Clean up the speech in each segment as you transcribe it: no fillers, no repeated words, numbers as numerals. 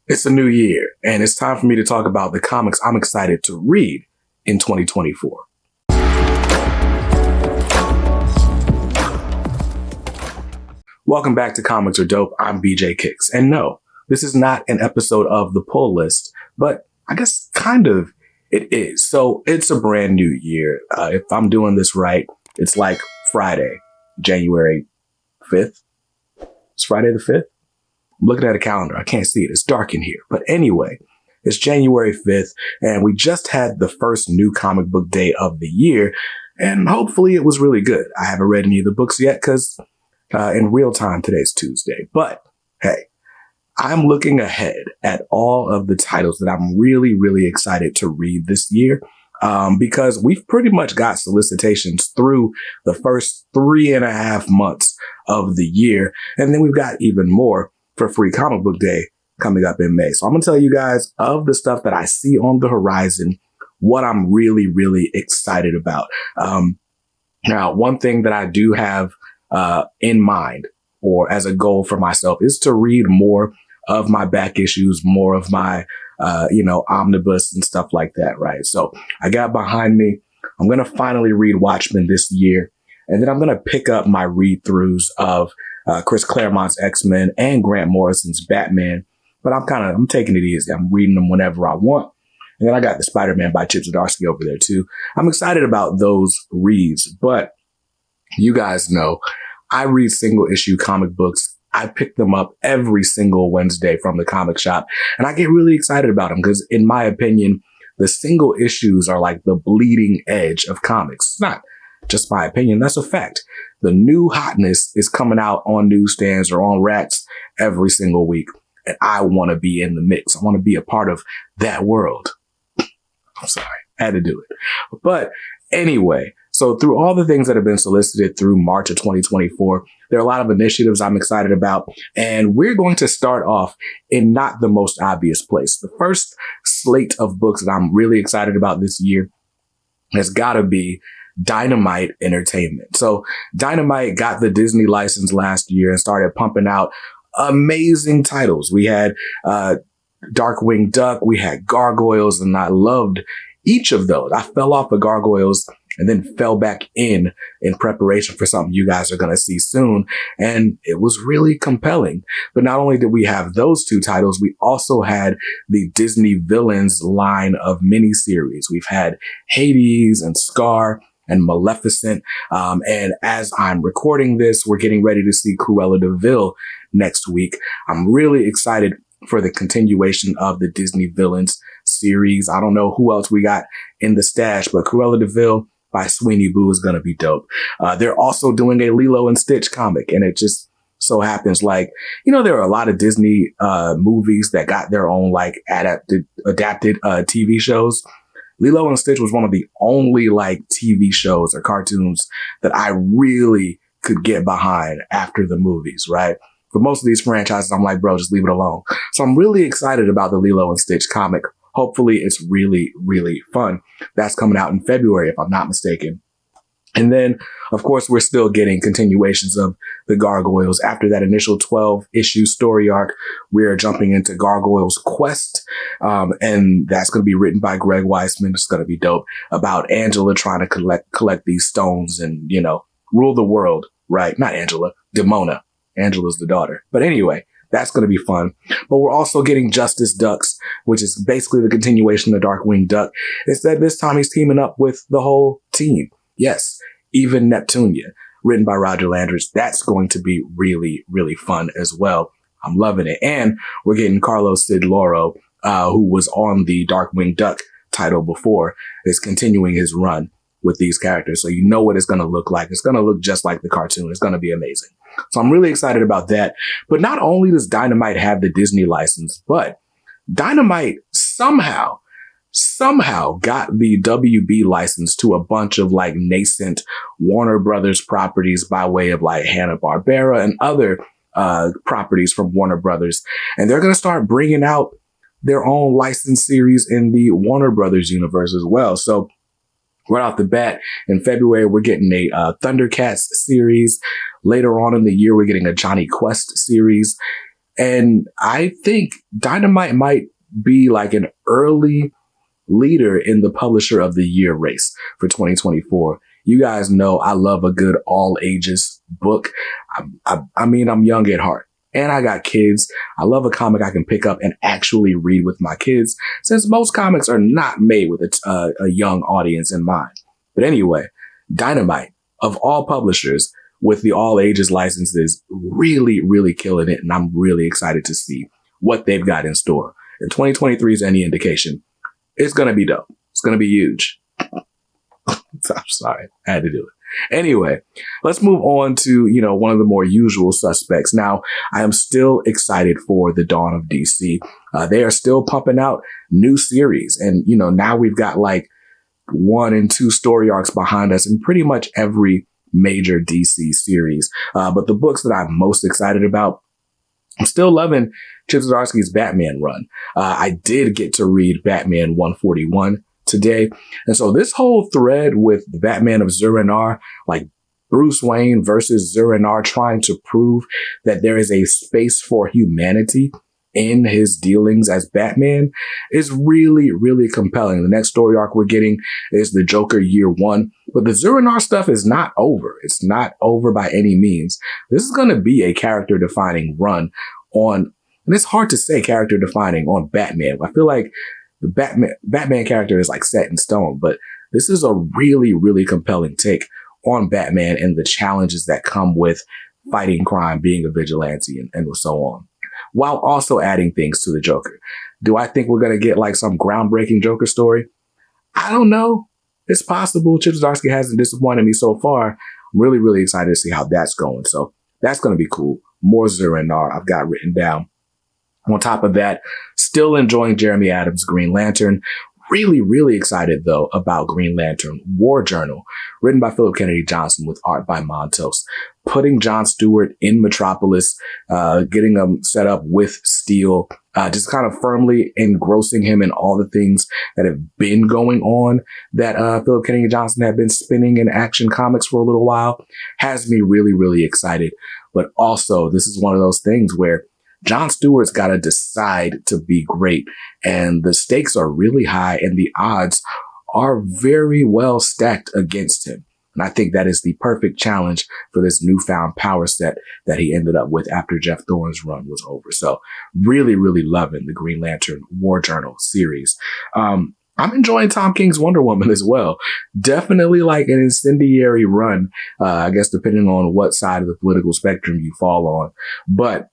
It's a new year, and it's time for me to talk about the comics I'm excited to read in 2024. Welcome back to Comics Are Dope. I'm BJ Kicks. And no, this is not an episode of the pull list, but I guess kind of it is. So it's a brand new year. If I'm doing this right, it's like Friday, January 5th. It's Friday the 5th. I'm looking at a calendar. I can't see it. It's dark in here. But anyway, it's January 5th, and we just had the first new comic book day of the year, and hopefully it was really good. I haven't read any of the books yet because in real time, today's Tuesday. But hey, I'm looking ahead at all of the titles that I'm really, really excited to read this year. Because we've pretty much got solicitations through the first 3.5 months of the year. And then we've got even more for Free Comic Book Day coming up in May. So I'm going to tell you guys of the stuff that I see on the horizon, what I'm really, really excited about. Now, one thing that I do have in mind or as a goal for myself is to read more of my back issues, more of my, omnibus and stuff like that, right? So I got behind me. I'm going to finally read Watchmen this year. And then I'm going to pick up my read-throughs of Chris Claremont's X-Men and Grant Morrison's Batman. But I'm taking it easy. I'm reading them whenever I want. And then I got the Spider-Man by Chip Zdarsky over there too. I'm excited about those reads, but you guys know I read single issue comic books. I pick them up every single Wednesday from the comic shop, and I get really excited about them because in my opinion, the single issues are like the bleeding edge of comics. It's not just my opinion. That's a fact. The new hotness is coming out on newsstands or on racks every single week. And I want to be in the mix. I want to be a part of that world. I'm sorry. I had to do it. But anyway, so through all the things that have been solicited through March of 2024, there are a lot of initiatives I'm excited about. And we're going to start off in not the most obvious place. The first slate of books that I'm really excited about this year has got to be Dynamite Entertainment. So Dynamite got the Disney license last year and started pumping out amazing titles. We had Darkwing Duck, we had Gargoyles, and I loved each of those. I fell off of Gargoyles and then fell back in preparation for something you guys are going to see soon. And it was really compelling. But not only did we have those two titles, we also had the Disney Villains line of miniseries. We've had Hades and Scar and Maleficent. And as I'm recording this, we're getting ready to see Cruella de Vil next week. I'm really excited for the continuation of the Disney Villains series. I don't know who else we got in the stash, but Cruella de Vil by Sweeney Boo is going to be dope. They're also doing a Lilo and Stitch comic, and it just so happens there are a lot of Disney movies that got their own adapted TV shows. Lilo and Stitch was one of the only TV shows or cartoons that I really could get behind after the movies, right? For most of these franchises, I'm like, bro, just leave it alone. So I'm really excited about the Lilo and Stitch comic. Hopefully it's really, really fun. That's coming out in February, if I'm not mistaken. And then, of course, we're still getting continuations of the Gargoyles. After that initial 12-issue story arc, we're jumping into Gargoyles Quest. And that's going to be written by Greg Weisman. It's going to be dope about Angela trying to collect these stones and, rule the world, right? Not Angela, Demona. Angela's the daughter. But anyway, that's going to be fun. But we're also getting Justice Ducks, which is basically the continuation of Darkwing Duck. Instead, this time he's teaming up with the whole team. Yes, even Neptunia, written by Roger Landers. That's going to be really, really fun as well. I'm loving it. And we're getting Carlos Sid Loro, who was on the Darkwing Duck title before, is continuing his run with these characters. So you know what it's going to look like. It's going to look just like the cartoon. It's going to be amazing. So I'm really excited about that. But not only does Dynamite have the Disney license, but Dynamite somehow got the WB license to a bunch of nascent Warner Brothers properties by way of Hanna-Barbera and other properties from Warner Brothers. And they're going to start bringing out their own licensed series in the Warner Brothers universe as well. So right off the bat, in February, we're getting a Thundercats series. Later on in the year, we're getting a Jonny Quest series. And I think Dynamite might be like an early leader in the Publisher of the Year race for 2024. You guys know I love a good all ages book. I mean, I'm young at heart and I got kids. I love a comic I can pick up and actually read with my kids, since most comics are not made with a young audience in mind. But anyway, Dynamite, of all publishers, with the all ages licenses, really, really killing it. And I'm really excited to see what they've got in store. If 2023 is any indication, it's going to be dope. It's going to be huge. I'm sorry. I had to do it. Anyway, let's move on to, one of the more usual suspects. Now, I am still excited for the dawn of DC. They are still pumping out new series. And, now we've got like 1 and 2 story arcs behind us in pretty much every major DC series. But the books that I'm most excited about, I'm still loving Chip Zdarsky's Batman run. I did get to read Batman 141 today. And so this whole thread with the Batman of Zur-En-Arrh, like Bruce Wayne versus Zur-En-Arrh, trying to prove that there is a space for humanity in his dealings as Batman, is really, really compelling. The next story arc we're getting is the Joker Year One, but the Zur-En-Arrh stuff is not over. It's not over by any means. This is going to be a character defining run on, and it's hard to say character defining on Batman. I feel like the Batman character is like set in stone, but this is a really, really compelling take on Batman and the challenges that come with fighting crime, being a vigilante, and so on, while also adding things to the Joker. Do I think we're going to get like some groundbreaking Joker story? I don't know. It's possible. Chip Zdarsky hasn't disappointed me so far. I'm really, really excited to see how that's going. So that's going to be cool. More Zur-En-Arrh I've got written down. On top of that, still enjoying Jeremy Adams' Green Lantern. Really, really excited, though, about Green Lantern War Journal, written by Philip Kennedy Johnson with art by Montos. Putting John Stewart in Metropolis, getting him set up with Steel, just kind of firmly engrossing him in all the things that have been going on that Philip Kennedy Johnson had been spinning in Action Comics for a little while, has me really, really excited. But also, this is one of those things where John Stewart's got to decide to be great, and the stakes are really high and the odds are very well stacked against him. And I think that is the perfect challenge for this newfound power set that he ended up with after Jeff Thorne's run was over. So really, really loving the Green Lantern War Journal series. I'm enjoying Tom King's Wonder Woman as well. Definitely like an incendiary run, I guess, depending on what side of the political spectrum you fall on. But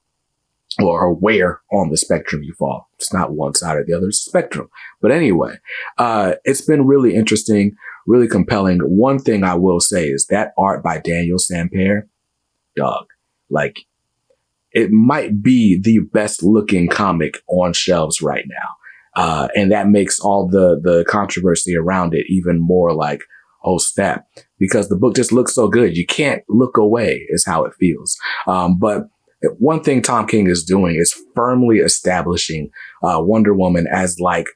or where on the spectrum you fall. It's not one side or the other, it's a spectrum. But anyway, it's been really interesting, really compelling. One thing I will say is that art by Daniel Sampere, dog, like, it might be the best looking comic on shelves right now. And that makes all the controversy around it even more like, oh snap, because the book just looks so good. You can't look away is how it feels. But one thing Tom King is doing is firmly establishing Wonder Woman as like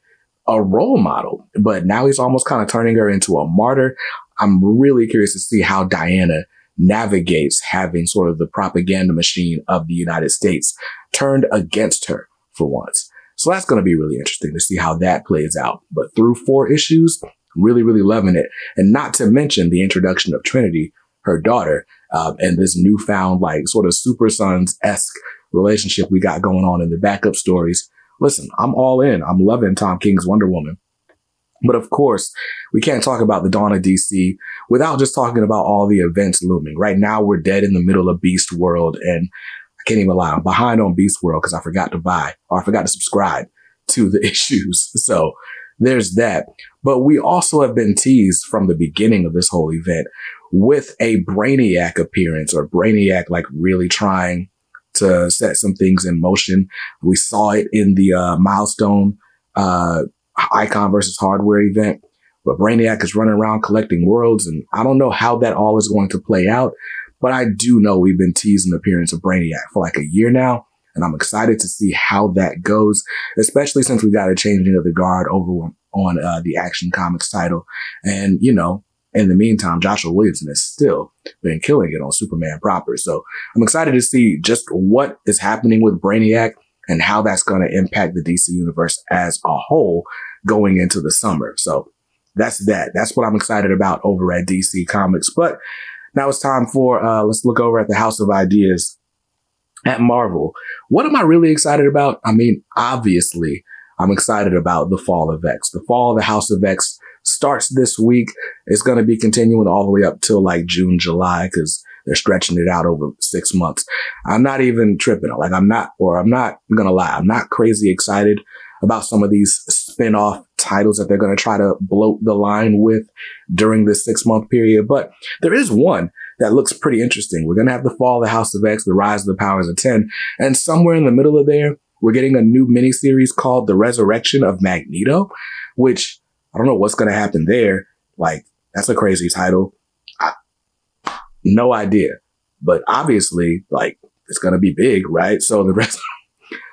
a role model, but now he's almost kind of turning her into a martyr. I'm really curious to see how Diana navigates having sort of the propaganda machine of the United States turned against her for once. So that's going to be really interesting to see how that plays out. But through 4 issues, really, really loving it. And not to mention the introduction of Trinity, her daughter, and this newfound, like, sort of Super Sons-esque relationship we got going on in the backup stories. Listen, I'm all in. I'm loving Tom King's Wonder Woman. But of course, we can't talk about the dawn of DC without just talking about all the events looming. Right now, we're dead in the middle of Beast World, and I can't even lie, I'm behind on Beast World because I forgot to subscribe to the issues. So there's that. But we also have been teased from the beginning of this whole event with a Brainiac appearance, or Brainiac like really trying to set some things in motion. We saw it in the Milestone Icon versus Hardware event, but Brainiac is running around collecting worlds, and I don't know how that all is going to play out, but I do know we've been teasing the appearance of Brainiac for like a year now, and I'm excited to see how that goes, especially since we got a changing of the guard over on the Action Comics title. And, in the meantime, Joshua Williamson has still been killing it on Superman proper. So I'm excited to see just what is happening with Brainiac and how that's going to impact the DC universe as a whole going into the summer. So that's that. That's what I'm excited about over at DC Comics. But now it's time for, let's look over at the House of Ideas at Marvel. What am I really excited about? I mean, obviously, I'm excited about the Fall of X. The Fall of the House of X starts this week. It's going to be continuing all the way up till like June, July, because they're stretching it out over 6 months. I'm not even tripping. Like I'm not going to lie. I'm not crazy excited about some of these spin-off titles that they're going to try to bloat the line with during this 6-month period. But there is one that looks pretty interesting. We're going to have the Fall of the House of X, the Rise of the Powers of 10. And somewhere in the middle of there, we're getting a new miniseries called The Resurrection of Magneto, which I don't know what's going to happen there. Like, that's a crazy title. No idea. But obviously, like, it's going to be big, right? So the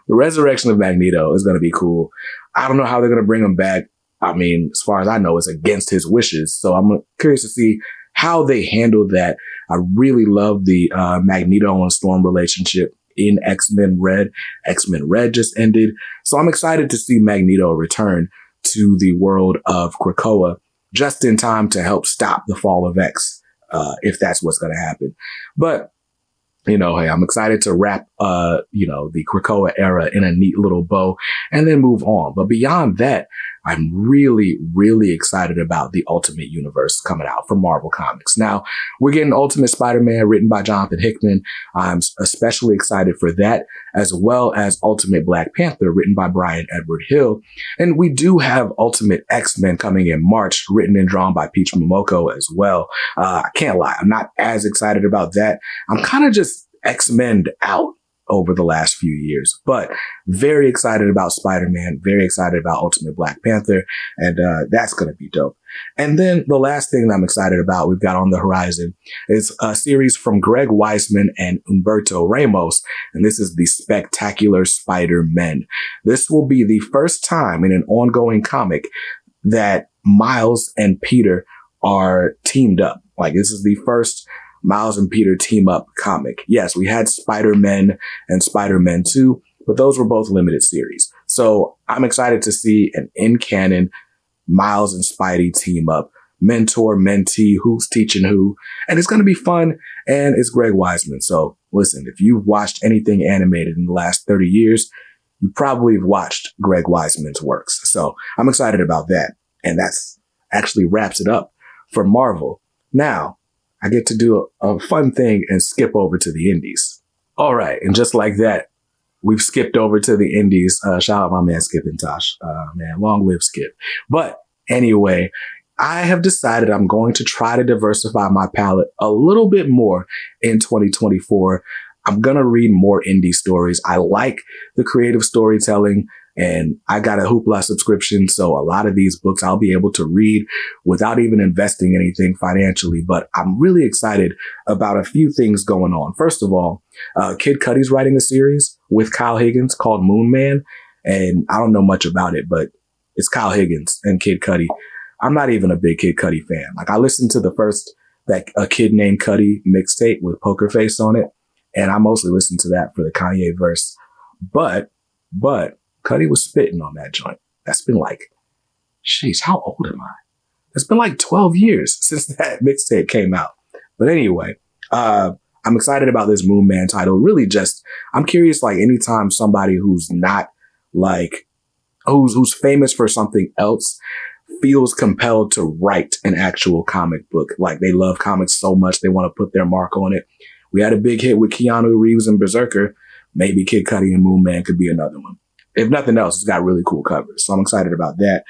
Resurrection of Magneto is going to be cool. I don't know how they're going to bring him back. I mean, as far as I know, it's against his wishes. So I'm curious to see how they handle that. I really love the Magneto and Storm relationship in X-Men Red. X-Men Red just ended. So I'm excited to see Magneto return to the world of Krakoa just in time to help stop the Fall of X, if that's what's going to happen. But, you know, hey, I'm excited to wrap, the Krakoa era in a neat little bow and then move on. But beyond that, I'm really, really excited about the Ultimate Universe coming out from Marvel Comics. Now, we're getting Ultimate Spider-Man written by Jonathan Hickman. I'm especially excited for that, as well as Ultimate Black Panther written by Brian Edward Hill. And we do have Ultimate X-Men coming in March, written and drawn by Peach Momoko as well. I can't lie, I'm not as excited about that. I'm kind of just X-Men'd out over the last few years, but very excited about Spider-Man, very excited about Ultimate Black Panther, and that's going to be dope. And then the last thing that I'm excited about we've got on the horizon is a series from Greg Weisman and Humberto Ramos, and this is the Spectacular Spider-Men. This will be the first time in an ongoing comic that Miles and Peter are teamed up. Like, this is the first Miles and Peter team up comic. Yes, we had Spider-Man and Spider-Man 2, but those were both limited series. So I'm excited to see an in-canon Miles and Spidey team up, mentor, mentee, who's teaching who, and it's going to be fun, and it's Greg Weisman. So listen, if you've watched anything animated in the last 30 years, you probably have watched Greg Weisman's works. So I'm excited about that. And that's actually wraps it up for Marvel. Now, I get to do a fun thing and skip over to the indies. All right. And just like that, we've skipped over to the indies. Shout out my man Skip and Tosh. Man, long live Skip. But anyway, I have decided I'm going to try to diversify my palette a little bit more in 2024. I'm going to read more indie stories. I like the creative storytelling, and I got a Hoopla subscription. So a lot of these books I'll be able to read without even investing anything financially. But I'm really excited about a few things going on. First of all, Kid Cudi's writing a series with Kyle Higgins called Moon Man. And I don't know much about it, but it's Kyle Higgins and Kid Cudi. I'm not even a big Kid Cudi fan. Like, I listened to the first, like, A Kid Named Cudi mixtape with Poker Face on it. And I mostly listened to that for the Kanye verse. But Cudi was spitting on that joint. That's been like, jeez, how old am I? It's been like 12 years since that mixtape came out. But anyway, I'm excited about this Moon Man title. Really just, I'm curious, like, anytime somebody who's not like, who's famous for something else feels compelled to write an actual comic book. Like, they love comics so much, they want to put their mark on it. We had a big hit with Keanu Reeves and Berserker. Maybe Kid Cudi and Moon Man could be another one. If nothing else, it's got really cool covers. So I'm excited about that.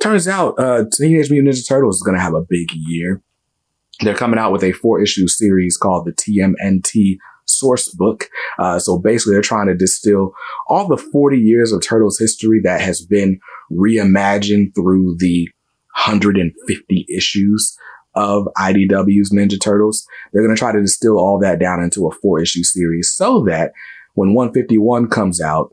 Turns out, Teenage Mutant Ninja Turtles is going to have a big year. They're coming out with a 4-issue series called the TMNT Source Book. So basically, they're trying to distill all the 40 years of Turtles history that has been reimagined through the 150 issues of IDW's Ninja Turtles. They're going to try to distill all that down into a 4-issue series so that when 151 comes out,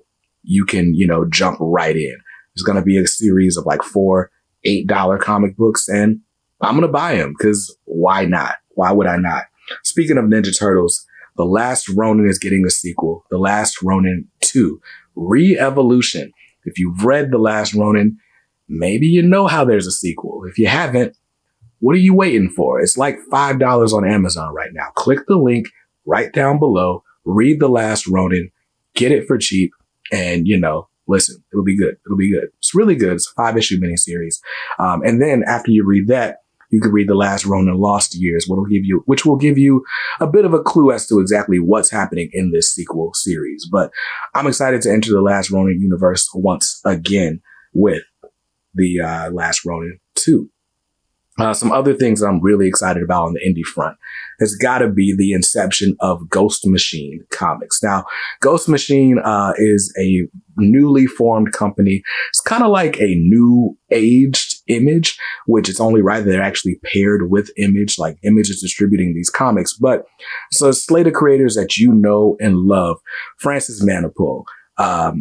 you can, jump right in. There's going to be a series of like 4 $8 comic books, and I'm going to buy them because why not? Why would I not? Speaking of Ninja Turtles, The Last Ronin is getting a sequel. The Last Ronin 2, Re-Evolution. If you've read The Last Ronin, maybe you know how there's a sequel. If you haven't, what are you waiting for? It's like $5 on Amazon right now. Click the link right down below, read The Last Ronin, get it for cheap, and, listen, it'll be good. It'll be good. It's really good. It's a 5-issue miniseries. And then after you read that, you can read The Last Ronin Lost Years, which will give you a bit of a clue as to exactly what's happening in this sequel series. But I'm excited to enter the Last Ronin universe once again with the Last Ronin 2. Some other things that I'm really excited about on the indie front has got to be the inception of Ghost Machine Comics. Now, Ghost Machine is a newly formed company. It's kind of like a new aged Image, which it's only right that they're actually paired with Image, like Image is distributing these comics. But so a slate of creators that you know and love. Francis Manapul, I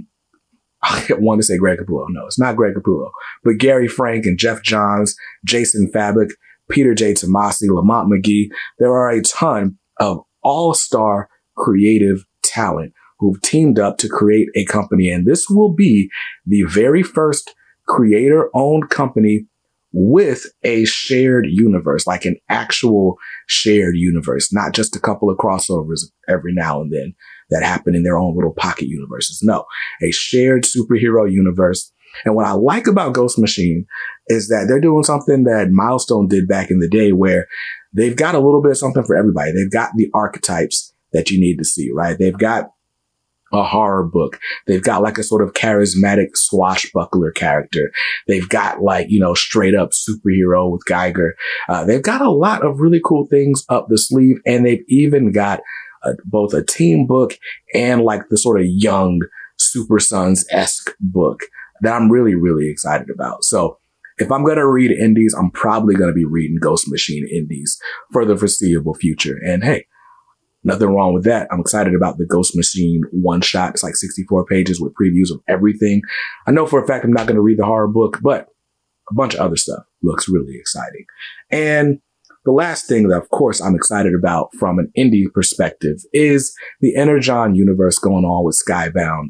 want to say Greg Capullo. No, it's not Greg Capullo. But Gary Frank and Jeff Johns, Jason Fabok, Peter J. Tomasi, Lamont McGee. There are a ton of all-star creative talent who've teamed up to create a company. And this will be the very first creator-owned company with a shared universe, like an actual shared universe, not just a couple of crossovers every now and then that happen in their own little pocket universes. No, a shared superhero universe. And what I like about Ghost Machine is that they're doing something that Milestone did back in the day, where they've got a little bit of something for everybody. They've got the archetypes that you need to see, right? They've got a horror book. They've got like a sort of charismatic swashbuckler character. They've got like, straight up superhero with Geiger. They've got a lot of really cool things up the sleeve. And they've even got both a team book and like the sort of young Super Sons-esque book that I'm really, really excited about. So if I'm going to read indies, I'm probably going to be reading Ghost Machine indies for the foreseeable future. And hey, nothing wrong with that. I'm excited about the Ghost Machine one shot. It's like 64 pages with previews of everything. I know for a fact I'm not going to read the horror book, but a bunch of other stuff looks really exciting. And the last thing that, of course, I'm excited about from an indie perspective is the Energon universe going on with Skybound.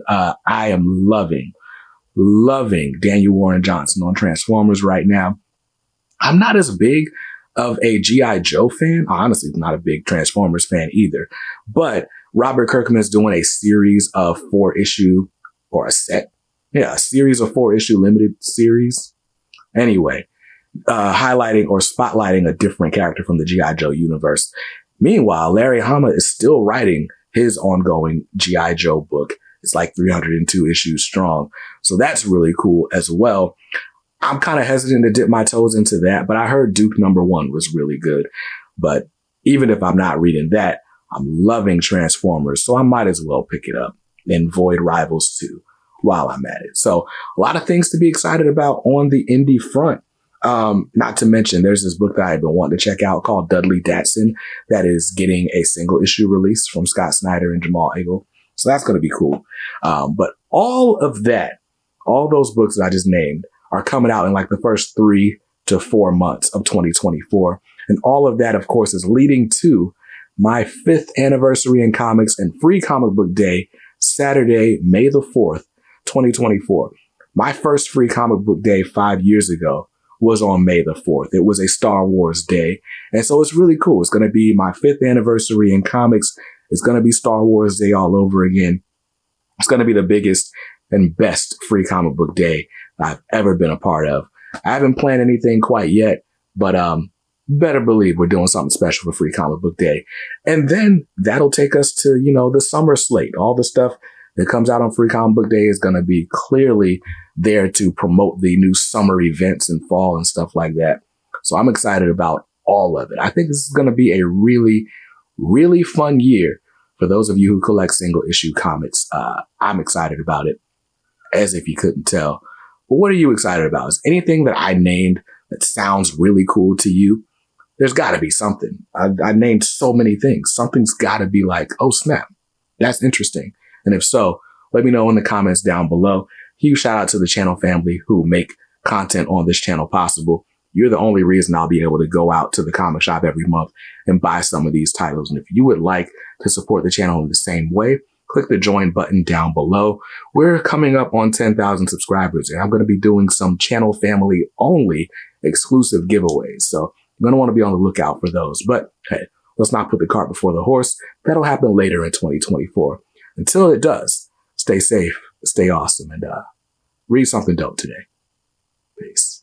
I am loving Daniel Warren Johnson on Transformers right now. I'm not as big of a G.I. Joe fan. Honestly, not a big Transformers fan either. But Robert Kirkman is doing a series of 4-issue or a series of 4-issue limited series. Anyway, highlighting or spotlighting a different character from the G.I. Joe universe. Meanwhile, Larry Hama is still writing his ongoing G.I. Joe book. It's like 302 issues strong. So that's really cool as well. I'm kind of hesitant to dip my toes into that, but I heard Duke #1 was really good. But even if I'm not reading that, I'm loving Transformers, so I might as well pick it up, and Void Rivals 2 while I'm at it. So a lot of things to be excited about on the indie front. Not to mention, there's this book that I've been wanting to check out called Dudley Datsun that is getting a single issue release from Scott Snyder and Jamal Eagle. So that's going to be cool. But all of that, all those books that I just named are coming out in like the first 3 to 4 months of 2024. And all of that, of course, is leading to my 5th anniversary in comics and Free Comic Book Day, Saturday, May the 4th, 2024. My first Free Comic Book Day 5 years ago was on May the 4th. It was a Star Wars day. And so it's really cool. It's going to be my 5th anniversary in comics. It's going to be Star Wars Day all over again. It's going to be the biggest and best Free Comic Book Day I've ever been a part of. I haven't planned anything quite yet, but better believe we're doing something special for Free Comic Book Day. And then that'll take us to, the summer slate. All the stuff that comes out on Free Comic Book Day is going to be clearly there to promote the new summer events and fall and stuff like that. So I'm excited about all of it. I think this is going to be a really, really fun year for those of you who collect single issue comics. I'm excited about it, as if you couldn't tell. But what are you excited about? Is anything that I named that sounds really cool to you? There's got to be something. I named so many things. Something's got to be like, oh, snap, that's interesting. And if so, let me know in the comments down below. Huge shout out to the channel family who make content on this channel possible. you're the only reason I'll be able to go out to the comic shop every month and buy some of these titles. And if you would like to support the channel in the same way, click the join button down below. We're coming up on 10,000 subscribers, and I'm going to be doing some channel family only exclusive giveaways. So you're going to want to be on the lookout for those. But hey, let's not put the cart before the horse. That'll happen later in 2024. Until it does, stay safe, stay awesome, and read something dope today. Peace.